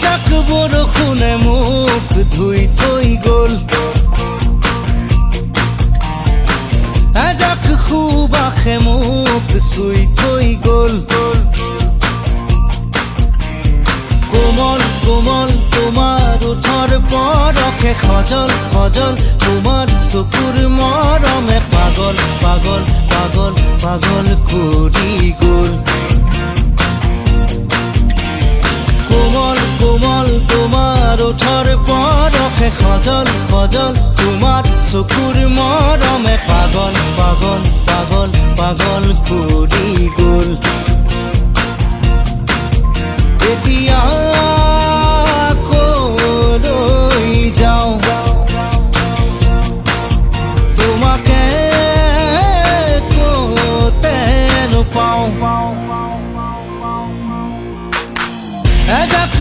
এজাক বৰষুণে মোক ধুই থৈ গ'ল, এজাক সুবাসে মোক চুই থৈ গ'ল। কোমল কোমল তোমাৰ ওঠৰ পৰশে সজল সজল, তোমাৰ চকুৰ মৰমে পাগল পাগল পাগল পাগল কৰি গ'ল। কোমল কোমল তোমাৰ ওঠৰ পৰশে সজল সজল, তোমাৰ চকুৰ মৰমে পাগল পাগল পাগল পাগল কৰি গ'ল।